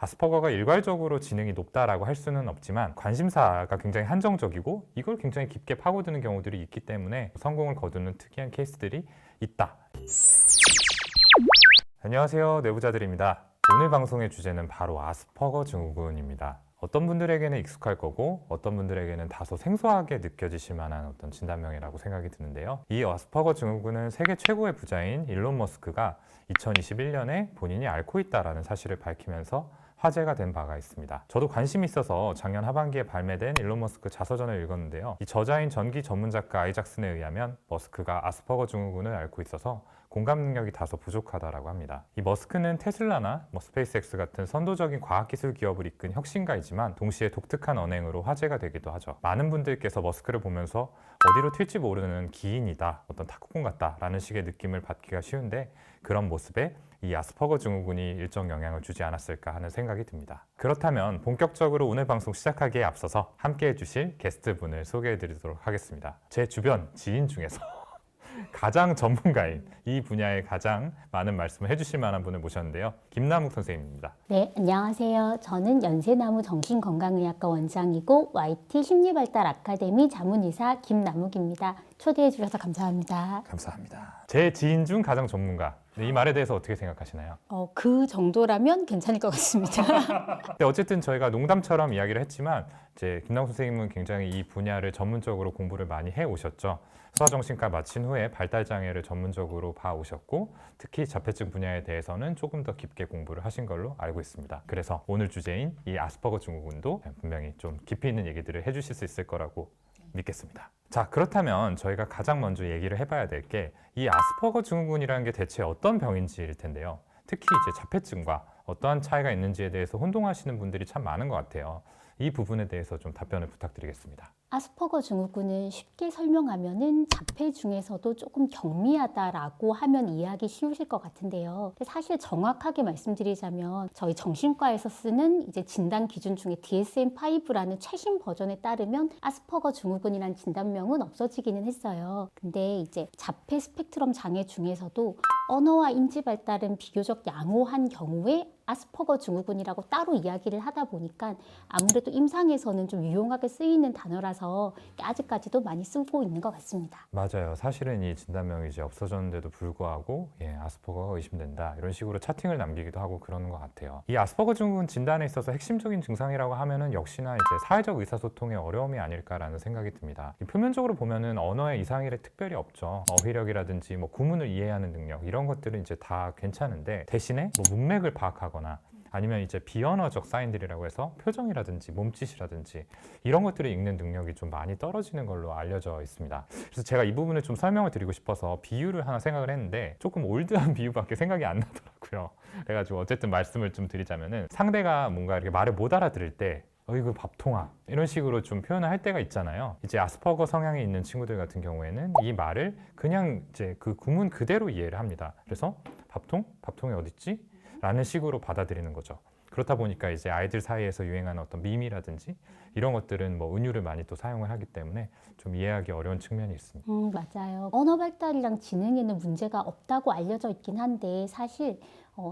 아스퍼거가 일괄적으로 지능이 높다라고 할 수는 없지만 관심사가 굉장히 한정적이고 이걸 굉장히 깊게 파고드는 경우들이 있기 때문에 성공을 거두는 특이한 케이스들이 있다. 안녕하세요, 내부자들입니다. 오늘 방송의 주제는 바로 아스퍼거 증후군입니다. 어떤 분들에게는 익숙할 거고 어떤 분들에게는 다소 생소하게 느껴지실 만한 어떤 진단명이라고 생각이 드는데요. 이 아스퍼거 증후군은 세계 최고의 부자인 일론 머스크가 2021년에 본인이 앓고 있다는 사실을 밝히면서 화제가 된 바가 있습니다. 저도 관심이 있어서 작년 하반기에 발매된 일론 머스크 자서전을 읽었는데요. 이 저자인 전기 전문 작가 아이작슨에 의하면 머스크가 아스퍼거 증후군을 앓고 있어서 공감 능력이 다소 부족하다라고 합니다. 이 머스크는 테슬라나 스페이스X 같은 선도적인 과학기술 기업을 이끈 혁신가이지만 동시에 독특한 언행으로 화제가 되기도 하죠. 많은 분들께서 머스크를 보면서 어디로 튈지 모르는 기인이다, 어떤 탁구공 같다라는 식의 느낌을 받기가 쉬운데 그런 모습에 이 아스퍼거 증후군이 일정 영향을 주지 않았을까 하는 생각이 듭니다. 그렇다면 본격적으로 오늘 방송 시작하기에 앞서서 함께 해주실 게스트분을 소개해드리도록 하겠습니다. 제 주변 지인 중에서 가장 전문가인 이 분야에 가장 많은 말씀을 해주실 만한 분을 모셨는데요. 김남욱 선생님입니다. 네, 안녕하세요. 저는 연세나무 정신건강의학과 원장이고 YT 심리발달 아카데미 자문의사 김남욱입니다. 초대해 주셔서 감사합니다. 감사합니다. 제 지인 중 가장 전문가. 이 말에 대해서 어떻게 생각하시나요? 그 정도라면 괜찮을 것 같습니다. 근데 어쨌든 저희가 농담처럼 이야기를 했지만 이제 김남욱 선생님은 굉장히 이 분야를 전문적으로 공부를 많이 해오셨죠. 소아정신과 마친 후에 발달장애를 전문적으로 봐오셨고 특히 자폐증 분야에 대해서는 조금 더 깊게 공부를 하신 걸로 알고 있습니다. 그래서 오늘 주제인 이 아스퍼거 증후군도 분명히 좀 깊이 있는 얘기들을 해주실 수 있을 거라고 믿겠습니다. 자, 그렇다면 저희가 가장 먼저 얘기를 해봐야 될 게 이 아스퍼거 증후군이라는 게 대체 어떤 병인지일 텐데요. 특히 이제 자폐증과 어떠한 차이가 있는지에 대해서 혼동하시는 분들이 참 많은 것 같아요. 이 부분에 대해서 좀 답변을 부탁드리겠습니다. 아스퍼거 증후군은 쉽게 설명하면은 자폐 중에서도 조금 경미하다라고 하면 이해하기 쉬우실 것 같은데요. 사실 정확하게 말씀드리자면 저희 정신과에서 쓰는 이제 진단 기준 중에 DSM-5라는 최신 버전에 따르면 아스퍼거 증후군이라는 진단명은 없어지기는 했어요. 근데 이제 자폐 스펙트럼 장애 중에서도 언어와 인지 발달은 비교적 양호한 경우에 아스퍼거 증후군이라고 따로 이야기를 하다 보니까 아무래도 임상에서는 좀 유용하게 쓰이는 단어라서 아직까지도 많이 쓰고 있는 것 같습니다. 맞아요. 사실은 이 진단명이 이제 없어졌는데도 불구하고 아스퍼거가 의심된다 이런 식으로 차팅을 남기기도 하고 그러는 것 같아요. 이 아스퍼거 증후군 진단에 있어서 핵심적인 증상이라고 하면은 역시나 이제 사회적 의사소통의 어려움이 아닐까라는 생각이 듭니다. 표면적으로 보면은 언어의 이상이 특별히 없죠. 어휘력이라든지 구문을 이해하는 능력 이런 것들은 이제 다 괜찮은데 대신에 문맥을 파악하거나 아니면 이제 비언어적 사인들이라고 해서 표정이라든지 몸짓이라든지 이런 것들을 읽는 능력이 좀 많이 떨어지는 걸로 알려져 있습니다. 그래서 제가 이 부분을 좀 설명을 드리고 싶어서 비유를 하나 생각을 했는데 조금 올드한 비유밖에 생각이 안 나더라고요. 그래가지고 어쨌든 말씀을 좀 드리자면은 상대가 뭔가 이렇게 말을 못 알아들을 때 어이구 밥통아 이런 식으로 좀 표현을 할 때가 있잖아요. 이제 아스퍼거 성향이 있는 친구들 같은 경우에는 이 말을 그냥 이제 그 구문 그대로 이해를 합니다. 그래서 밥통이 어딨지? 라는 식으로 받아들이는 거죠. 그렇다 보니까 이제 아이들 사이에서 유행하는 어떤 밈이라든지 이런 것들은 은유를 많이 또 사용을 하기 때문에 좀 이해하기 어려운 측면이 있습니다. 맞아요. 언어 발달이랑 지능에는 문제가 없다고 알려져 있긴 한데 사실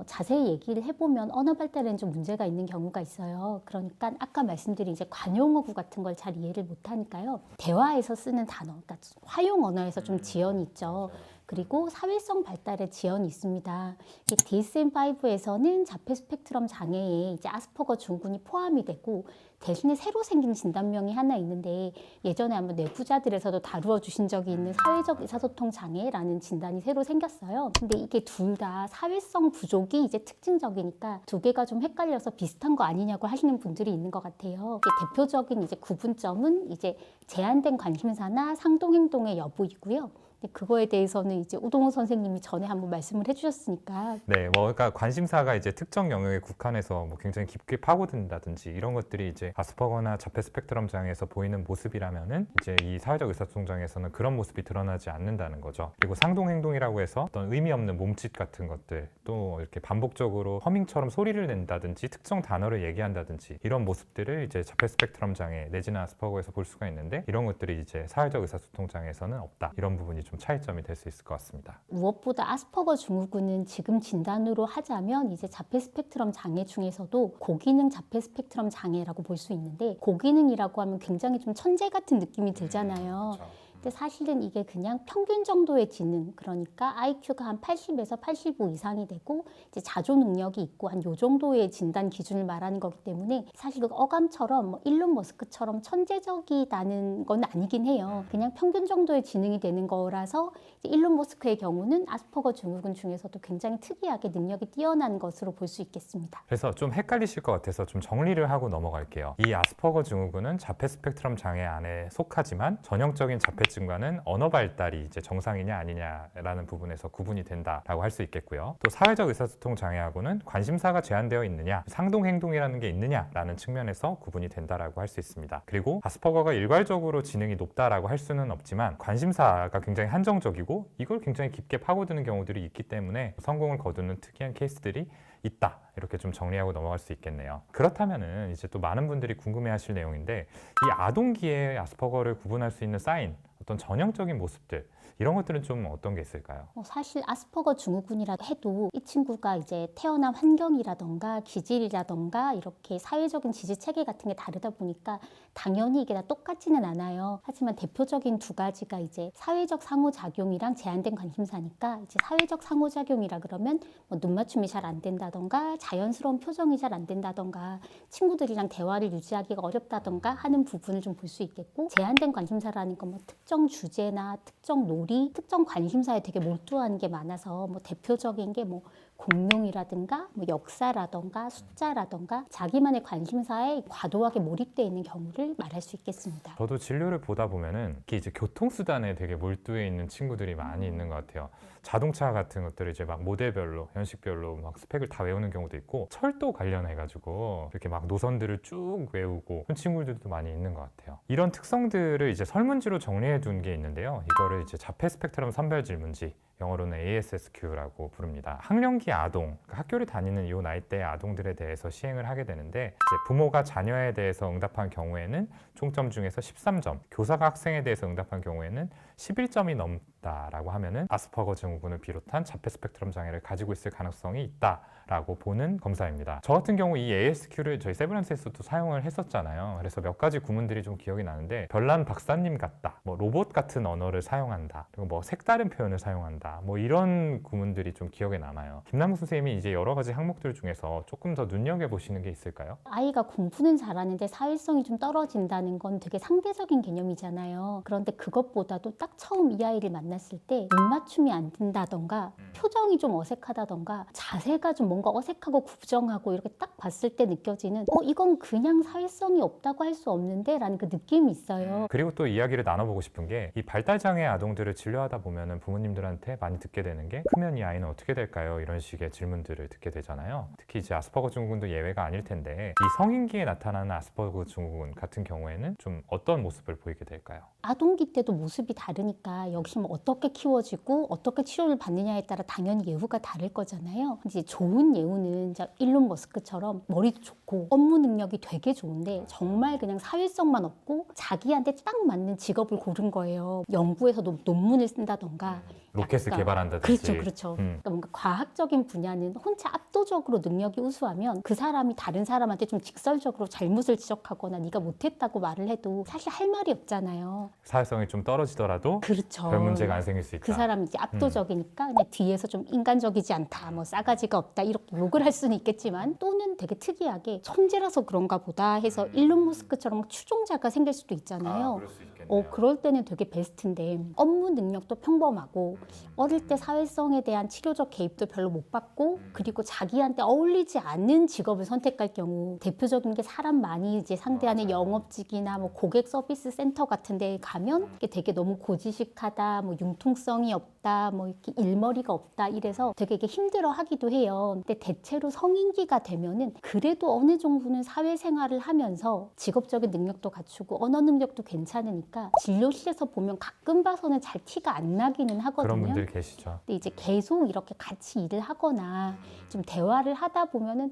자세히 얘기를 해보면 언어 발달에는 좀 문제가 있는 경우가 있어요. 그러니까 아까 말씀드린 이제 관용어구 같은 걸 잘 이해를 못하니까요. 대화에서 쓰는 단어, 그러니까 화용 언어에서 좀 지연이 있죠. 그리고 사회성 발달에 지연이 있습니다. DSM-5에서는 자폐 스펙트럼 장애에 이제 아스퍼거 증후군이 포함이 되고 대신에 새로 생긴 진단명이 하나 있는데 예전에 한번 내부자들에서도 다루어 주신 적이 있는 사회적 의사소통 장애라는 진단이 새로 생겼어요. 근데 이게 둘 다 사회성 부족이 이제 특징적이니까 두 개가 좀 헷갈려서 비슷한 거 아니냐고 하시는 분들이 있는 것 같아요. 대표적인 이제 구분점은 이제 제한된 관심사나 상동행동의 여부이고요. 그거에 대해서는 이제 우동호 선생님이 전에 한번 말씀을 해주셨으니까. 네, 그러니까 관심사가 이제 특정 영역에 국한해서 굉장히 깊게 파고든다든지 이런 것들이 이제 아스퍼거나 자폐 스펙트럼 장애에서 보이는 모습이라면은 이제 이 사회적 의사소통 장애에서는 그런 모습이 드러나지 않는다는 거죠. 그리고 상동행동이라고 해서 어떤 의미 없는 몸짓 같은 것들, 또 이렇게 반복적으로 허밍처럼 소리를 낸다든지 특정 단어를 얘기한다든지 이런 모습들을 이제 자폐 스펙트럼 장애 내지는 아스퍼거에서 볼 수가 있는데 이런 것들이 이제 사회적 의사소통 장애에서는 없다. 이런 부분이 좀 차이점이 될 수 있을 것 같습니다. 무엇보다 아스퍼거 증후군은 지금 진단으로 하자면 이제 자폐 스펙트럼 장애 중에서도 고기능 자폐 스펙트럼 장애라고 볼 수 있는데, 고기능이라고 하면 굉장히 좀 천재 같은 느낌이 들잖아요. 근데 사실은 이게 그냥 평균 정도의 지능, 그러니까 IQ가 한 80에서 85 이상이 되고 이제 자조 능력이 있고 한 요 정도의 진단 기준을 말하는 거기 때문에, 사실 그 어감처럼 뭐 일론 머스크처럼 천재적이다는 건 아니긴 해요. 그냥 평균 정도의 지능이 되는 거라서 이제 일론 머스크의 경우는 아스퍼거 증후군 중에서도 굉장히 특이하게 능력이 뛰어난 것으로 볼 수 있겠습니다. 그래서 좀 헷갈리실 것 같아서 좀 정리를 하고 넘어갈게요. 이 아스퍼거 증후군은 자폐 스펙트럼 장애 안에 속하지만 전형적인 자폐증과는 언어 발달이 이제 정상이냐 아니냐라는 부분에서 구분이 된다라고 할 수 있겠고요. 또 사회적 의사소통 장애하고는 관심사가 제한되어 있느냐, 상동 행동이라는 게 있느냐라는 측면에서 구분이 된다라고 할 수 있습니다. 그리고 아스퍼거가 일괄적으로 지능이 높다라고 할 수는 없지만 관심사가 굉장히 한정적이고 이걸 굉장히 깊게 파고드는 경우들이 있기 때문에 성공을 거두는 특이한 케이스들이 있다, 이렇게 좀 정리하고 넘어갈 수 있겠네요. 그렇다면은 이제 또 많은 분들이 궁금해하실 내용인데, 이 아동기에 아스퍼거를 구분할 수 있는 사인, 어떤 전형적인 모습들, 이런 것들은 좀 어떤 게 있을까요? 사실 아스퍼거 증후군이라 해도 이 친구가 이제 태어난 환경이라던가 기질이라던가 이렇게 사회적인 지지 체계 같은 게 다르다 보니까 당연히 이게 다 똑같지는 않아요. 하지만 대표적인 두 가지가 이제 사회적 상호작용이랑 제한된 관심사니까, 이제 사회적 상호작용이라 그러면 뭐 눈맞춤이 잘 안 된다던가 자연스러운 표정이 잘 안 된다던가 친구들이랑 대화를 유지하기가 어렵다던가 하는 부분을 좀 볼 수 있겠고, 제한된 관심사라는 건 뭐 특정 주제나 특정 놀이, 특정 관심사에 되게 몰두하는 게 많아서 뭐 대표적인 게 뭐 공룡이라든가 뭐 역사라던가 숫자라던가 자기만의 관심사에 과도하게 몰입되어 있는 경우를 말할 수 있겠습니다. 저도 진료를 보다 보면은 특히 이제 교통수단에 되게 몰두해 있는 친구들이 많이 있는 것 같아요. 자동차 같은 것들을 이제 막 모델별로, 연식별로 막 스펙을 다 외우는 경우도 있고, 철도 관련해가지고 이렇게 막 노선들을 쭉 외우고 그런 친구들도 많이 있는 것 같아요. 이런 특성들을 이제 설문지로 정리해 둔 게 있는데요. 이거를 이제 자폐 스펙트럼 선별 질문지, 영어로는 ASSQ라고 부릅니다. 학령기 아동, 그러니까 학교를 다니는 이 나이대의 아동들에 대해서 시행을 하게 되는데, 이제 부모가 자녀에 대해서 응답한 경우에는 총점 중에서 13점, 교사가 학생에 대해서 응답한 경우에는 11점이 넘다라고 하면은 아스퍼거 증후군을 비롯한 자폐 스펙트럼 장애를 가지고 있을 가능성이 있다라고 보는 검사입니다. 저 같은 경우 이 ASQ를 저희 세브란스에서도 사용을 했었잖아요. 그래서 몇 가지 구문들이 좀 기억이 나는데, 별난 박사님 같다, 뭐 로봇 같은 언어를 사용한다, 그리고 뭐 색다른 표현을 사용한다, 뭐 이런 구문들이 좀 기억에 남아요. 김남국 선생님이 이제 여러 가지 항목들 중에서 조금 더 눈여겨보시는 게 있을까요? 아이가 공부는 잘하는데 사회성이 좀 떨어진다는 건 되게 상대적인 개념이잖아요. 그런데 그것보다도 딱 처음 이 아이를 만났을 때 눈맞춤이 안 된다던가 표정이 좀 어색하다던가 자세가 좀 뭔가 어색하고 구부정하고 이렇게 딱 봤을 때 느껴지는 이건 그냥 사회성이 없다고 할 수 없는데 라는 그 느낌이 있어요. 그리고 또 이야기를 나눠보고 싶은 게, 이 발달장애 아동들을 진료하다 보면은 부모님들한테 많이 듣게 되는 게, 크면 이 아이는 어떻게 될까요? 이런 식의 질문들을 듣게 되잖아요. 특히 이제 아스퍼거 증후군도 예외가 아닐 텐데, 이 성인기에 나타나는 아스퍼거 증후군 같은 경우에는 좀 어떤 모습을 보이게 될까요? 아동기 때도 모습이 다르니까 역시 뭐 어떻게 키워지고 어떻게 치료를 받느냐에 따라 당연히 예후가 다를 거잖아요. 이제 좋은 예후는 일론 머스크처럼 머리도 좋고 업무 능력이 되게 좋은데 정말 그냥 사회성만 없고 자기한테 딱 맞는 직업을 고른 거예요. 연구에서도 논문을 쓴다던가 로켓을 약간, 개발한다든지. 그렇죠. 그러니까 뭔가 과학적인 분야는 혼자 압도적으로 능력이 우수하면 그 사람이 다른 사람한테 좀 직설적으로 잘못을 지적하거나 네가 못했다고 말을 해도 사실 할 말이 없잖아요. 사회성이 좀 떨어지더라도 그렇죠. 별 문제가 안 생길 수 있다. 그 사람이 이제 압도적이니까 그냥 뒤에서 좀 인간적이지 않다, 뭐 싸가지가 없다 이렇게 욕을 할 수는 있겠지만, 또는 되게 특이하게 천재라서 그런가 보다 해서 일론 머스크처럼 추종자가 생길 수도 있잖아요. 그럴 수 있겠네요. 그럴 때는 되게 베스트인데, 업무 능력도 평범하고 어릴 때 사회성에 대한 치료적 개입도 별로 못 받고, 그리고 자기한테 어울리지 않는 직업을 선택할 경우, 대표적인 게 사람 많이 이제 상대하는 영업직이나 뭐 고객 서비스 센터 같은 데 가면 이게 되게 너무 고지식하다, 뭐 융통성이 없다, 뭐 이렇게 일머리가 없다 이래서 되게 이게 힘들어 하기도 해요. 근데 대체로 성인기가 되면은 그래도 어느 정도는 사회생활을 하면서 직업적인 능력도 갖추고 언어 능력도 괜찮으니까 보니까 진료실에서 보면 가끔 봐서는 잘 티가 안 나기는 하거든요. 그런 분들 계시죠. 근데 이제 계속 이렇게 같이 일을 하거나 좀 대화를 하다 보면은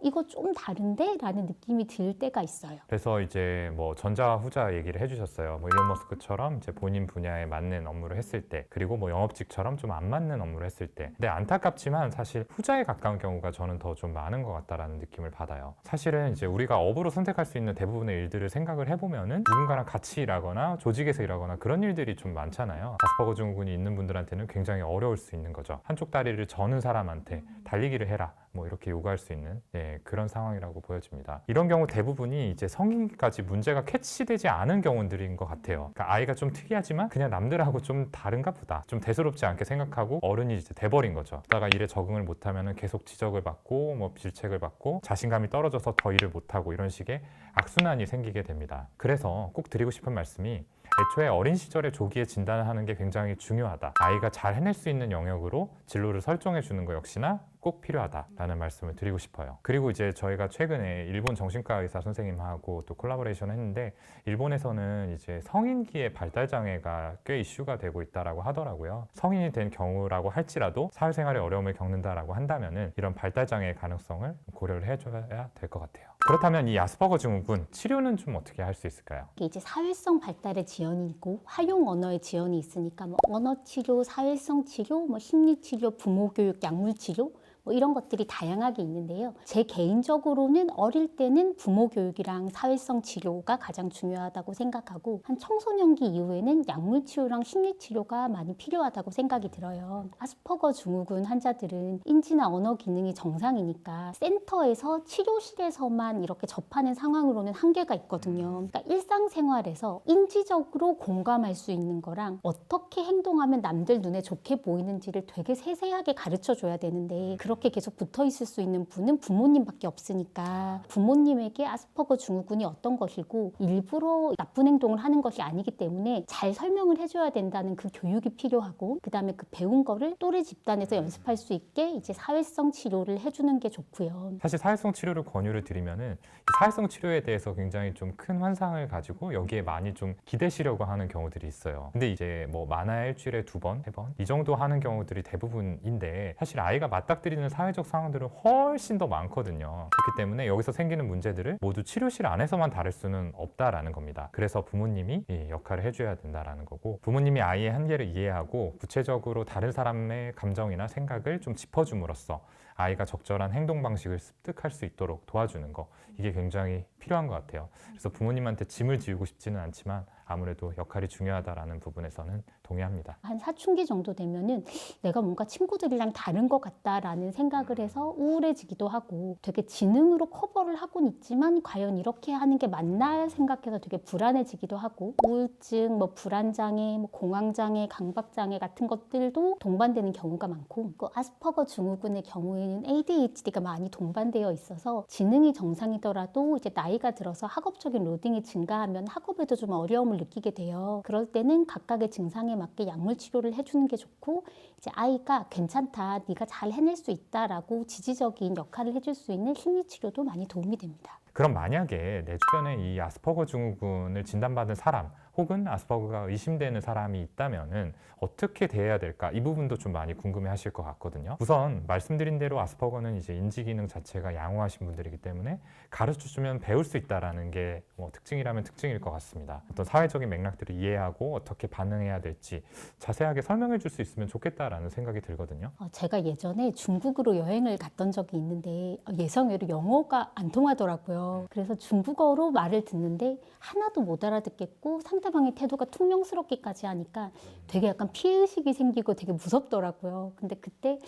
이거 좀 다른데? 라는 느낌이 들 때가 있어요. 그래서 이제 뭐 전자와 후자 얘기를 해주셨어요. 뭐 일론 머스크처럼 이제 본인 분야에 맞는 업무를 했을 때, 그리고 뭐 영업직처럼 좀 안 맞는 업무를 했을 때. 근데 안타깝지만 사실 후자에 가까운 경우가 저는 더 좀 많은 것 같다라는 느낌을 받아요. 사실은 이제 우리가 업으로 선택할 수 있는 대부분의 일들을 생각을 해보면은 누군가랑 같이 일하거나 조직에서 일하거나 그런 일들이 좀 많잖아요. 아스퍼거 증후군이 있는 분들한테는 굉장히 어려울 수 있는 거죠. 한쪽 다리를 저는 사람한테 달리기를 해라, 뭐 이렇게 요구할 수 있는 그런 상황이라고 보여집니다. 이런 경우 대부분이 이제 성인까지 문제가 캐치되지 않은 경우들인 것 같아요. 그러니까 아이가 좀 특이하지만 그냥 남들하고 좀 다른가 보다, 좀 대수롭지 않게 생각하고 어른이 이제 돼버린 거죠. 그러다가 일에 적응을 못하면 계속 지적을 받고 뭐 질책을 받고 자신감이 떨어져서 더 일을 못하고 이런 식의 악순환이 생기게 됩니다. 그래서 꼭 드리고 싶은 말씀이, 애초에 어린 시절에 조기에 진단을 하는 게 굉장히 중요하다. 아이가 잘 해낼 수 있는 영역으로 진로를 설정해 주는 거 역시나 꼭 필요하다라는 말씀을 드리고 싶어요. 그리고 이제 저희가 최근에 일본 정신과 의사 선생님하고 또 콜라보레이션 했는데, 일본에서는 이제 성인기의 발달 장애가 꽤 이슈가 되고 있다라고 하더라고요. 성인이 된 경우라고 할지라도 사회생활에 어려움을 겪는다라고 한다면은 이런 발달 장애의 가능성을 고려를 해줘야 될 것 같아요. 그렇다면 이 아스퍼거 증후군 치료는 좀 어떻게 할 수 있을까요? 이게 이제 사회성 발달의 지연이 있고 활용 언어의 지연이 있으니까 뭐 언어 치료, 사회성 치료, 뭐 심리 치료, 부모 교육, 약물 치료 뭐 이런 것들이 다양하게 있는데요. 제 개인적으로는 어릴 때는 부모 교육이랑 사회성 치료가 가장 중요하다고 생각하고, 한 청소년기 이후에는 약물 치료랑 심리 치료가 많이 필요하다고 생각이 들어요. 아스퍼거 증후군 환자들은 인지나 언어 기능이 정상이니까 센터에서 치료실에서만 이렇게 접하는 상황으로는 한계가 있거든요. 그러니까 일상생활에서 인지적으로 공감할 수 있는 거랑 어떻게 행동하면 남들 눈에 좋게 보이는지를 되게 세세하게 가르쳐 줘야 되는데, 그렇게 계속 붙어 있을 수 있는 분은 부모님밖에 없으니까 부모님에게 아스퍼거 증후군이 어떤 것이고 일부러 나쁜 행동을 하는 것이 아니기 때문에 잘 설명을 해줘야 된다는 그 교육이 필요하고, 그 다음에 그 배운 거를 또래 집단에서 연습할 수 있게 이제 사회성 치료를 해주는 게 좋고요. 사실 사회성 치료를 권유를 드리면은 이 사회성 치료에 대해서 굉장히 좀 큰 환상을 가지고 여기에 많이 좀 기대시려고 하는 경우들이 있어요. 근데 이제 뭐 많아야 일주일에 2번, 3번 이 정도 하는 경우들이 대부분인데, 사실 아이가 맞닥뜨리는 사회적 상황들은 훨씬 더 많거든요. 그렇기 때문에 여기서 생기는 문제들을 모두 치료실 안에서만 다룰 수는 없다라는 겁니다. 그래서 부모님이 이 역할을 해줘야 된다라는 거고, 부모님이 아이의 한계를 이해하고 구체적으로 다른 사람의 감정이나 생각을 좀 짚어줌으로써 아이가 적절한 행동 방식을 습득할 수 있도록 도와주는 거, 이게 굉장히 필요한 것 같아요. 그래서 부모님한테 짐을 지우고 싶지는 않지만 아무래도 역할이 중요하다라는 부분에서는 동의합니다. 한 사춘기 정도 되면은 내가 뭔가 친구들이랑 다른 것 같다라는 생각을 해서 우울해지기도 하고, 되게 지능으로 커버를 하고는 있지만 과연 이렇게 하는 게 맞나 생각해서 되게 불안해지기도 하고, 우울증, 뭐 불안장애, 뭐 공황장애, 강박장애 같은 것들도 동반되는 경우가 많고, 그 아스퍼거 증후군의 경우에는 ADHD가 많이 동반되어 있어서 지능이 정상이더라도 이제 나이가 들어서 학업적인 로딩이 증가하면 학업에도 좀 어려움을 느끼게 돼요. 그럴 때는 각각의 증상에 맞게 약물 치료를 해주는 게 좋고, 이제 아이가 괜찮다, 네가 잘 해낼 수 있다라고 지지적인 역할을 해줄 수 있는 심리 치료도 많이 도움이 됩니다. 그럼 만약에 내 주변에 이 아스퍼거 증후군을 진단받은 사람 혹은 아스퍼거가 의심되는 사람이 있다면은 어떻게 대해야 될까? 이 부분도 좀 많이 궁금해 하실 것 같거든요. 우선 말씀드린 대로 아스퍼거는 이제 인지기능 자체가 양호하신 분들이기 때문에 가르쳐주면 배울 수 있다라는 게 뭐 특징이라면 특징일 것 같습니다. 어떤 사회적인 맥락들을 이해하고 어떻게 반응해야 될지 자세하게 설명해 줄 수 있으면 좋겠다라는 생각이 들거든요. 제가 예전에 중국으로 여행을 갔던 적이 있는데 예상외로 영어가 안 통하더라고요. 그래서 중국어로 말을 듣는데 하나도 못 알아듣겠고 상대방의 태도가 퉁명스럽기까지 하니까 되게 약간 피해의식이 생기고 되게 무섭더라고요. 근데 그때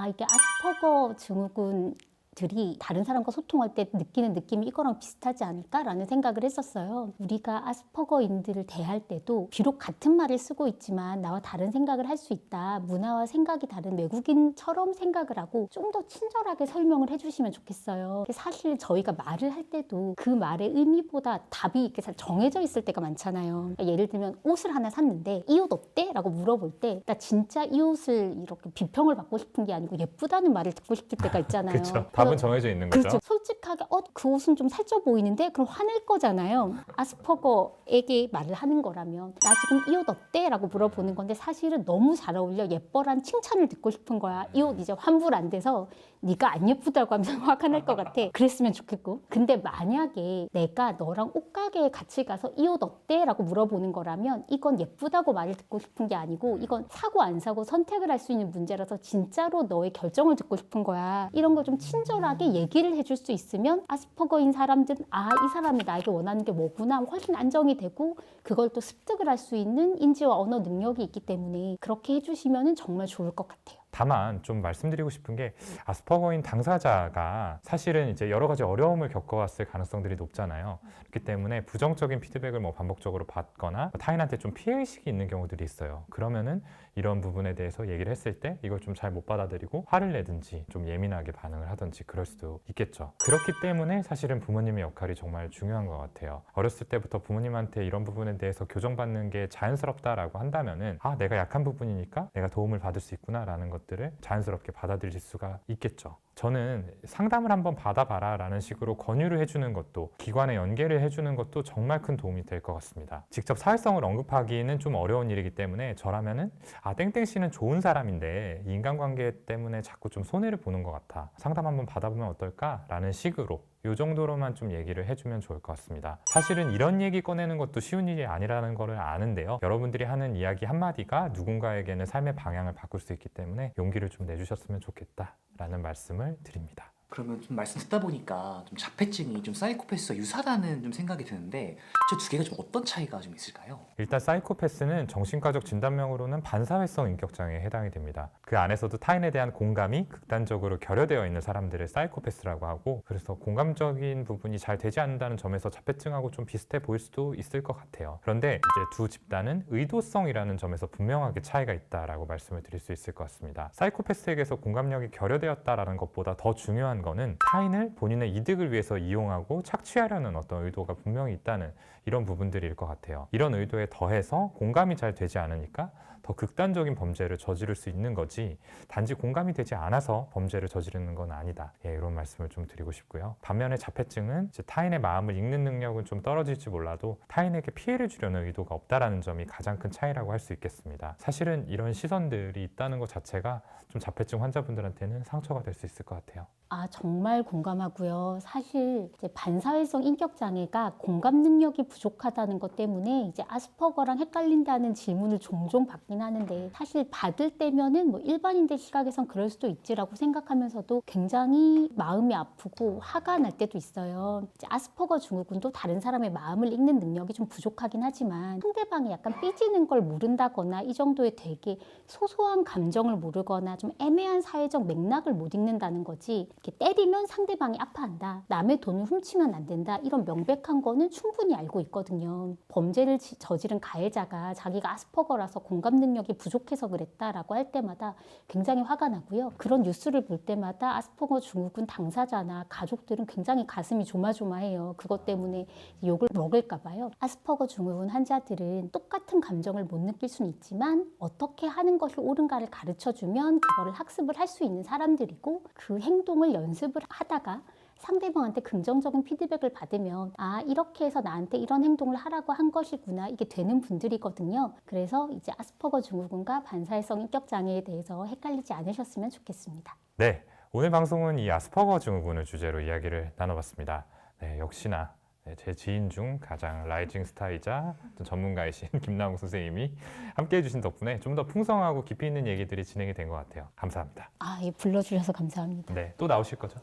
이게 아스퍼거 증후군 들이 다른 사람과 소통할 때 느끼는 느낌이 이거랑 비슷하지 않을까라는 생각을 했었어요. 우리가 아스퍼거인들을 대할 때도 비록 같은 말을 쓰고 있지만 나와 다른 생각을 할 수 있다, 문화와 생각이 다른 외국인처럼 생각을 하고 좀 더 친절하게 설명을 해주시면 좋겠어요. 사실 저희가 말을 할 때도 그 말의 의미보다 답이 이렇게 잘 정해져 있을 때가 많잖아요. 그러니까 예를 들면 옷을 하나 샀는데 이 옷 어때? 라고 물어볼 때 나 진짜 이 옷을 이렇게 비평을 받고 싶은 게 아니고 예쁘다는 말을 듣고 싶을 때가 있잖아요. 그렇죠. 답은 정해져 있는 거죠. 그렇죠. 솔직하게 그 옷은 좀 살쪄 보이는데 그럼 화낼 거잖아요. 아스퍼거에게 말을 하는 거라면 나 지금 이 옷 어때? 라고 물어보는 건데 사실은 너무 잘 어울려. 예뻐란 칭찬을 듣고 싶은 거야. 이 옷 이제 환불 안 돼서 네가 안 예쁘다고 하면서 화가 날 것 같아. 그랬으면 좋겠고. 근데 만약에 내가 너랑 옷가게에 같이 가서 이 옷 어때? 라고 물어보는 거라면 이건 예쁘다고 말을 듣고 싶은 게 아니고 이건 사고 안 사고 선택을 할 수 있는 문제라서 진짜로 너의 결정을 듣고 싶은 거야. 이런 걸 좀 친절하게 얘기를 해줄 수 있으면 아스퍼거인 사람들은 이 사람이 나에게 원하는 게 뭐구나 훨씬 안정이 되고 그걸 또 습득을 할 수 있는 인지와 언어 능력이 있기 때문에 그렇게 해주시면 정말 좋을 것 같아요. 다만 좀 말씀드리고 싶은 게 아스퍼거인 당사자가 사실은 이제 여러 가지 어려움을 겪어왔을 가능성들이 높잖아요. 그렇기 때문에 부정적인 피드백을 뭐 반복적으로 받거나 타인한테 좀 피해의식이 있는 경우들이 있어요. 그러면은 이런 부분에 대해서 얘기를 했을 때 이걸 좀 잘 못 받아들이고 화를 내든지 좀 예민하게 반응을 하든지 그럴 수도 있겠죠. 그렇기 때문에 사실은 부모님의 역할이 정말 중요한 것 같아요. 어렸을 때부터 부모님한테 이런 부분에 대해서 교정받는 게 자연스럽다라고 한다면은 내가 약한 부분이니까 내가 도움을 받을 수 있구나라는 것들을 자연스럽게 받아들일 수가 있겠죠. 저는 상담을 한번 받아봐라 라는 식으로 권유를 해주는 것도 기관에 연계를 해주는 것도 정말 큰 도움이 될 것 같습니다. 직접 사회성을 언급하기는 좀 어려운 일이기 때문에 저라면은 땡땡 씨는 좋은 사람인데 인간관계 때문에 자꾸 좀 손해를 보는 것 같아. 상담 한번 받아보면 어떨까? 라는 식으로 이 정도로만 좀 얘기를 해주면 좋을 것 같습니다. 사실은 이런 얘기 꺼내는 것도 쉬운 일이 아니라는 거를 아는데요. 여러분들이 하는 이야기 한마디가 누군가에게는 삶의 방향을 바꿀 수 있기 때문에 용기를 좀 내주셨으면 좋겠다라는 말씀을 드립니다. 그러면 좀 말씀 듣다 보니까 좀 자폐증이 좀 사이코패스와 유사하다는 좀 생각이 드는데 저 두 개가 좀 어떤 차이가 좀 있을까요? 일단 사이코패스는 정신과적 진단명으로는 반사회성 인격장애에 해당이 됩니다. 그 안에서도 타인에 대한 공감이 극단적으로 결여되어 있는 사람들을 사이코패스라고 하고 그래서 공감적인 부분이 잘 되지 않는다는 점에서 자폐증하고 좀 비슷해 보일 수도 있을 것 같아요. 그런데 이제 두 집단은 의도성이라는 점에서 분명하게 차이가 있다라고 말씀을 드릴 수 있을 것 같습니다. 사이코패스에게서 공감력이 결여되었다라는 것보다 더 중요한 거는 타인을 본인의 이득을 위해서 이용하고 착취하려는 어떤 의도가 분명히 있다는 이런 부분들일 것 같아요. 이런 의도에 더해서 공감이 잘 되지 않으니까 더 극단적인 범죄를 저지를 수 있는 거지 단지 공감이 되지 않아서 범죄를 저지르는 건 아니다. 이런 말씀을 좀 드리고 싶고요. 반면에 자폐증은 이제 타인의 마음을 읽는 능력은 좀 떨어질지 몰라도 타인에게 피해를 주려는 의도가 없다라는 점이 가장 큰 차이라고 할 수 있겠습니다. 사실은 이런 시선들이 있다는 것 자체가 좀 자폐증 환자분들한테는 상처가 될 수 있을 것 같아요. 정말 공감하고요. 사실 이제 반사회성 인격장애가 공감 능력이 부족하다는 것 때문에 이제 아스퍼거랑 헷갈린다는 질문을 종종 받긴 하는데 사실 받을 때면은 뭐 일반인들 시각에선 그럴 수도 있지라고 생각하면서도 굉장히 마음이 아프고 화가 날 때도 있어요. 이제 아스퍼거 증후군도 다른 사람의 마음을 읽는 능력이 좀 부족하긴 하지만 상대방이 약간 삐지는 걸 모른다거나 이 정도의 되게 소소한 감정을 모르거나 좀 애매한 사회적 맥락을 못 읽는다는 거지 이렇게 때리면 상대방이 아파한다. 남의 돈을 훔치면 안 된다. 이런 명백한 거는 충분히 알고 있거든요. 범죄를 저지른 가해자가 자기가 아스퍼거라서 공감 능력이 부족해서 그랬다라고 할 때마다 굉장히 화가 나고요. 그런 뉴스를 볼 때마다 아스퍼거 증후군 당사자나 가족들은 굉장히 가슴이 조마조마해요. 그것 때문에 욕을 먹을까 봐요. 아스퍼거 증후군 환자들은 똑같은 감정을 못 느낄 수는 있지만 어떻게 하는 것이 옳은가를 가르쳐주면 그거를 학습을 할 수 있는 사람들이고 그 행동을 연습을 하다가 상대방한테 긍정적인 피드백을 받으면 이렇게 해서 나한테 이런 행동을 하라고 한 것이구나 이게 되는 분들이거든요. 그래서 이제 아스퍼거 증후군과 반사회성 인격장애에 대해서 헷갈리지 않으셨으면 좋겠습니다. 네, 오늘 방송은 이 아스퍼거 증후군을 주제로 이야기를 나눠봤습니다. 네, 역시나 제 지인 중 가장 라이징 스타이자 전문가이신 김나홍 선생님이 함께해 주신 덕분에 좀 더 풍성하고 깊이 있는 얘기들이 진행이 된 것 같아요. 감사합니다. 불러주셔서 감사합니다. 네, 또 나오실 거죠?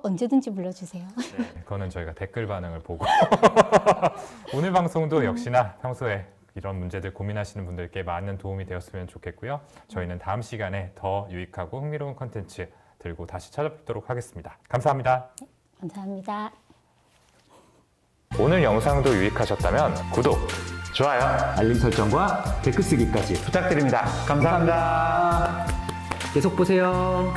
언제든지 불러주세요. 네, 그거는 저희가 댓글 반응을 보고 오늘 방송도 역시나 평소에 이런 문제들 고민하시는 분들께 많은 도움이 되었으면 좋겠고요. 저희는 다음 시간에 더 유익하고 흥미로운 컨텐츠 들고 다시 찾아뵙도록 하겠습니다. 감사합니다. 감사합니다. 오늘 영상도 유익하셨다면 구독, 좋아요, 알림 설정과 댓글 쓰기까지 부탁드립니다. 감사합니다. 계속 보세요.